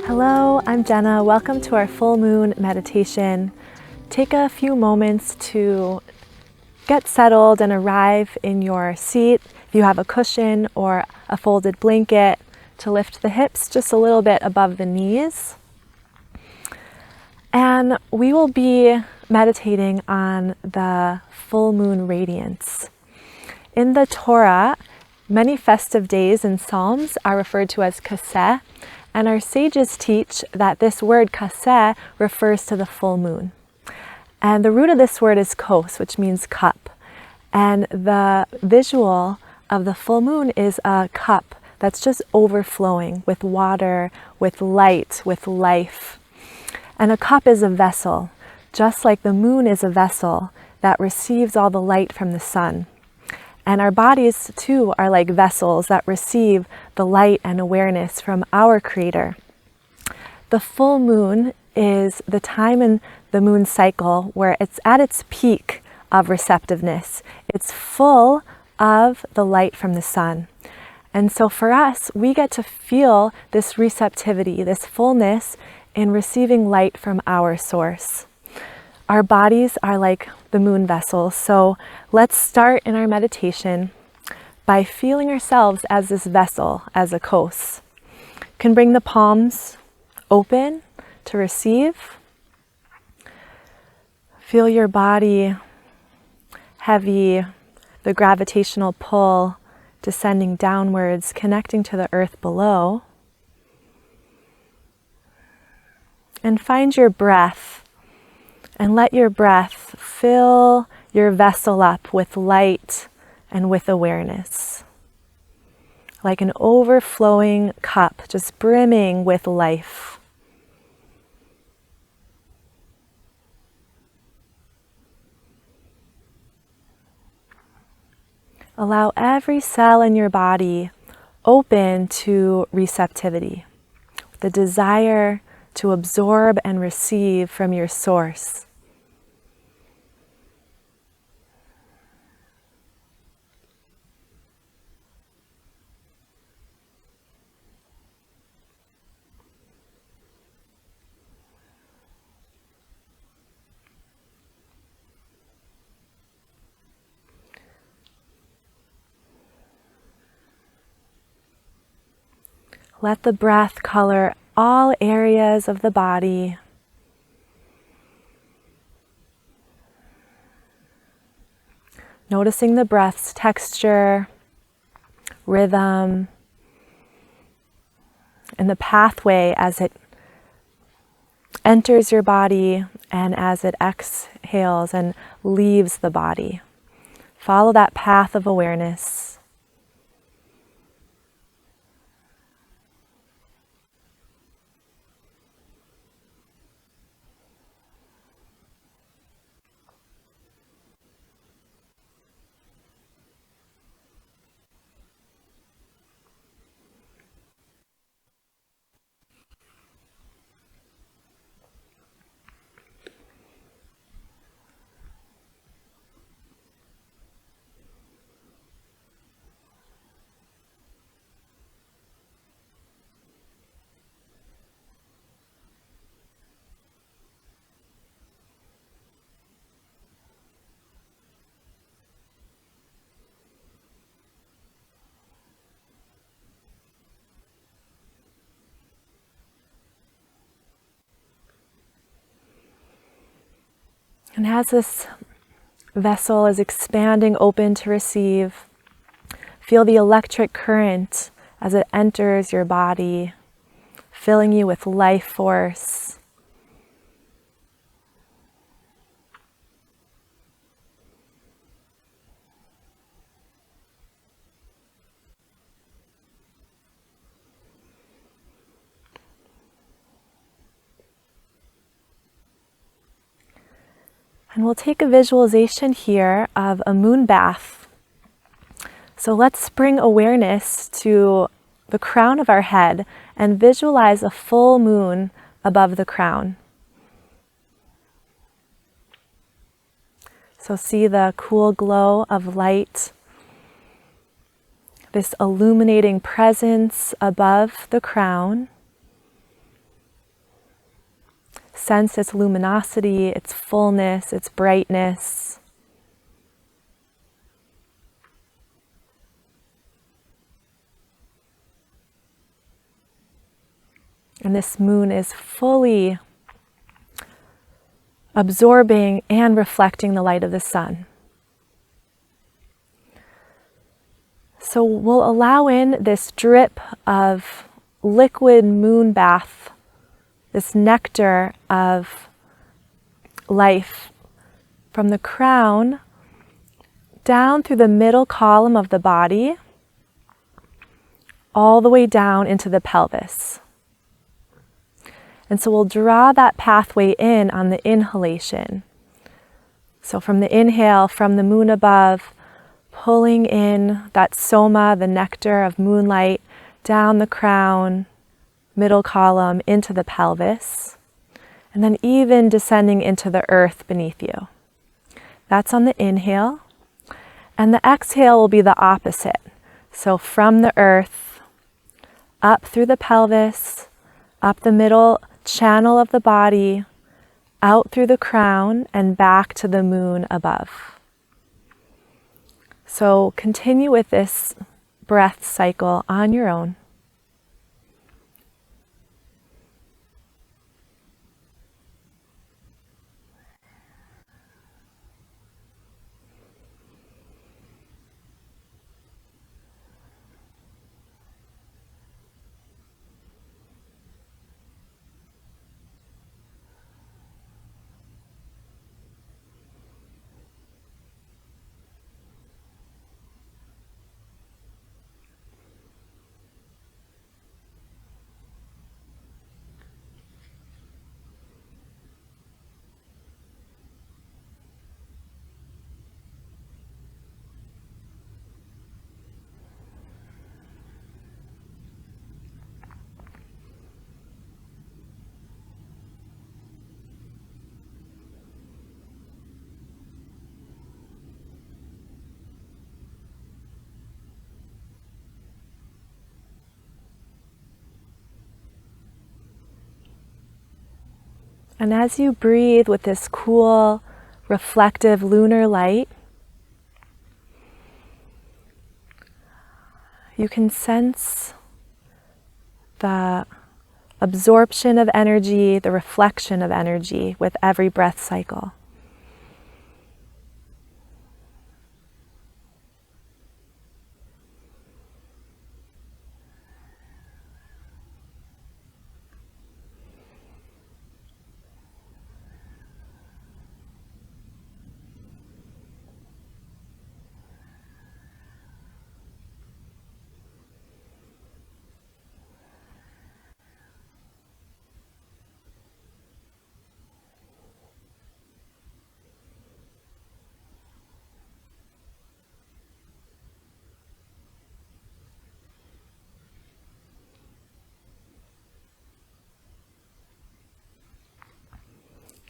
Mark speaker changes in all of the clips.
Speaker 1: Hello, I'm Jenna. Welcome to our full moon meditation. Take a few moments to get settled and arrive in your seat. If you have a cushion or a folded blanket, to lift the hips just a little bit above the knees. And we will be meditating on the full moon radiance. In the Torah, many festive days and psalms are referred to as kaseh, and our sages teach that this word kaseh refers to the full moon. And the root of this word is kos, which means cup. And the visual of the full moon is a cup that's just overflowing with water, with light, with life. And a cup is a vessel, just like the moon is a vessel that receives all the light from the sun. And our bodies too are like vessels that receive the light and awareness from our Creator. The full moon is the time in the moon cycle where it's at its peak of receptiveness. It's full of the light from the sun. And so for us, we get to feel this receptivity, this fullness in receiving light from our source. Our bodies are like the moon vessels, so let's start in our meditation by feeling ourselves as this vessel, as a kos. You can bring the palms open to receive. Feel your body heavy, the gravitational pull descending downwards, connecting to the earth below. And find your breath. And let your breath fill your vessel up with light and with awareness. Like an overflowing cup, just brimming with life. Allow every cell in your body open to receptivity, the desire to absorb and receive from your source. Let the breath color all areas of the body. Noticing the breath's texture, rhythm, and the pathway as it enters your body and as it exhales and leaves the body. Follow that path of awareness. And as this vessel is expanding open to receive, feel the electric current as it enters your body, filling you with life force. And we'll take a visualization here of a moon bath. So let's bring awareness to the crown of our head and visualize a full moon above the crown. So see the cool glow of light, this illuminating presence above the crown. Sense its luminosity, its fullness, its brightness. And this moon is fully absorbing and reflecting the light of the sun. So we'll allow in this drip of liquid moon bath, this nectar of life from the crown down through the middle column of the body, all the way down into the pelvis. And so we'll draw that pathway in on the inhalation. So from the inhale, from the moon above, pulling in that soma, the nectar of moonlight, down the crown, middle column, into the pelvis, and then even descending into the earth beneath you. That's on the inhale. And the exhale will be the opposite. So from the earth, up through the pelvis, up the middle channel of the body, out through the crown, and back to the moon above. So continue with this breath cycle on your own. And as you breathe with this cool, reflective lunar light, you can sense the absorption of energy, the reflection of energy with every breath cycle.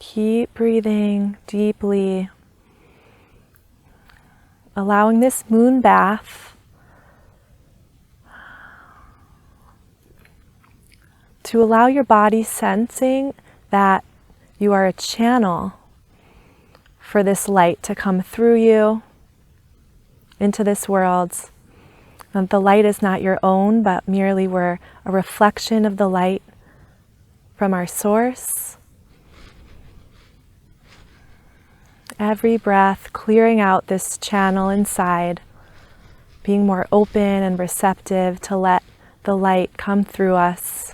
Speaker 1: Keep breathing deeply, allowing this moon bath to allow your body sensing that you are a channel for this light to come through you into this world. And the light is not your own, but merely we're a reflection of the light from our source. Every breath clearing out this channel inside, being more open and receptive to let the light come through us.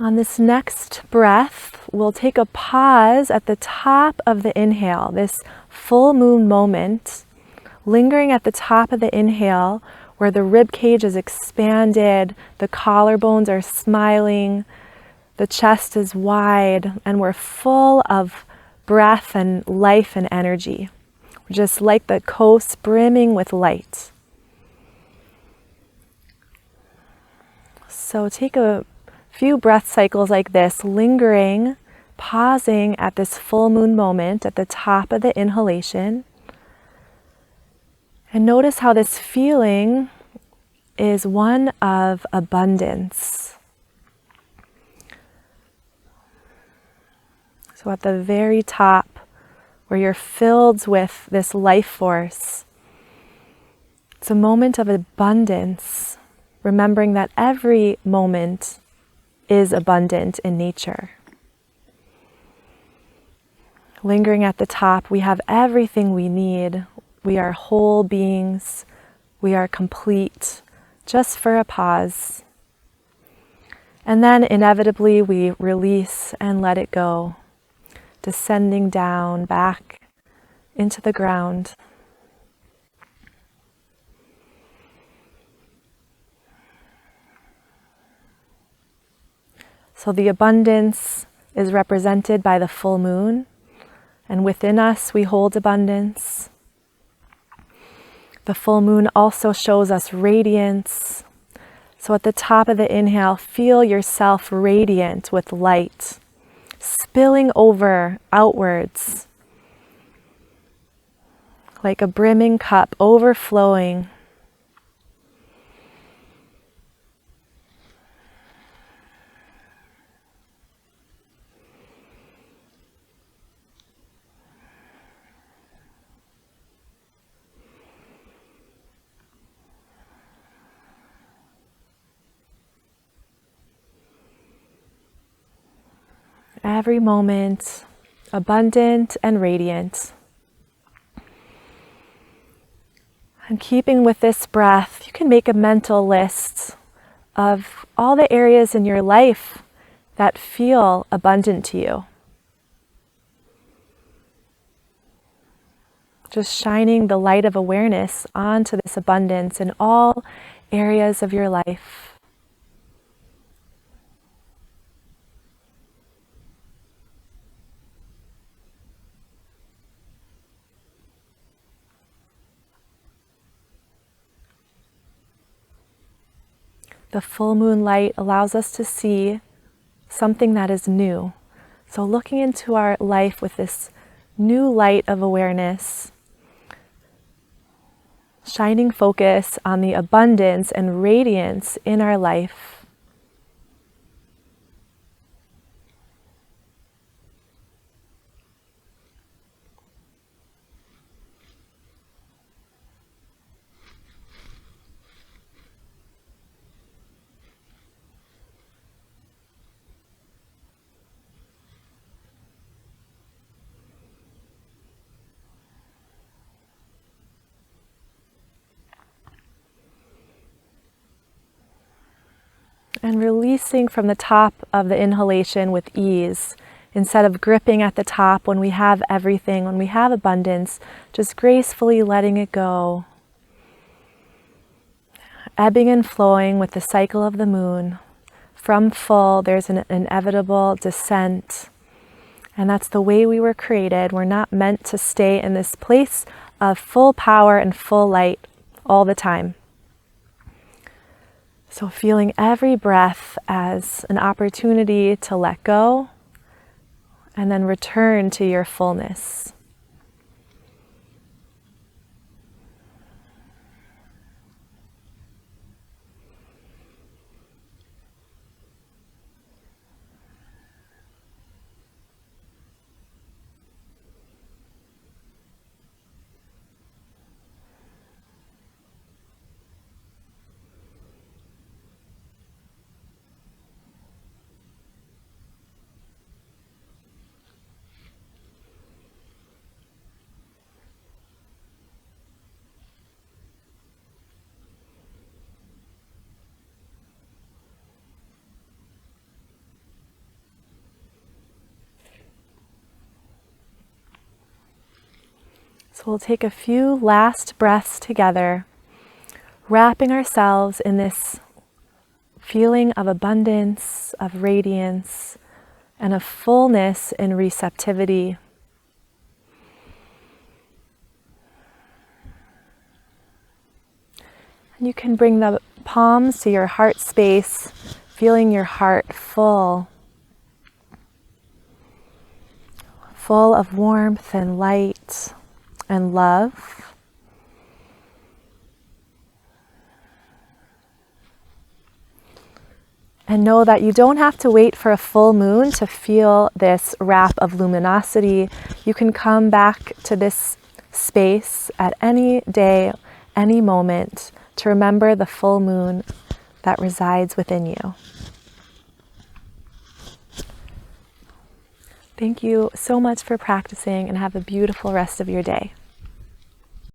Speaker 1: On this next breath, we'll take a pause at the top of the inhale, this full moon moment, lingering at the top of the inhale where the rib cage is expanded, the collarbones are smiling, the chest is wide, and we're full of breath and life and energy. We're just like the coast brimming with light. So take a few breath cycles like this, lingering, pausing at this full moon moment at the top of the inhalation. And notice how this feeling is one of abundance. So at the very top, where you're filled with this life force, it's a moment of abundance, remembering that every moment is abundant in nature. Lingering at the top, we have everything we need. We are whole beings. We are complete, just for a pause. And then inevitably we release and let it go, descending down back into the ground. So the abundance is represented by the full moon, and within us we hold abundance. The full moon also shows us radiance. So at the top of the inhale, feel yourself radiant with light, spilling over outwards, like a brimming cup overflowing. Every moment abundant and radiant. And keeping with this breath, you can make a mental list of all the areas in your life that feel abundant to you. Just shining the light of awareness onto this abundance in all areas of your life. The full moon light allows us to see something that is new. So looking into our life with this new light of awareness, shining focus on the abundance and radiance in our life. And releasing from the top of the inhalation with ease. Instead of gripping at the top when we have everything, when we have abundance, just gracefully letting it go. Ebbing and flowing with the cycle of the moon. From full, there's an inevitable descent. And that's the way we were created. We're not meant to stay in this place of full power and full light all the time. So feeling every breath as an opportunity to let go and then return to your fullness. So we'll take a few last breaths together, wrapping ourselves in this feeling of abundance, of radiance, and of fullness and receptivity. And you can bring the palms to your heart space, feeling your heart full of warmth and light and love. And know that you don't have to wait for a full moon to feel this wrap of luminosity. You can come back to this space at any day, any moment, to remember the full moon that resides within you. Thank you so much for practicing, and have a beautiful rest of your day.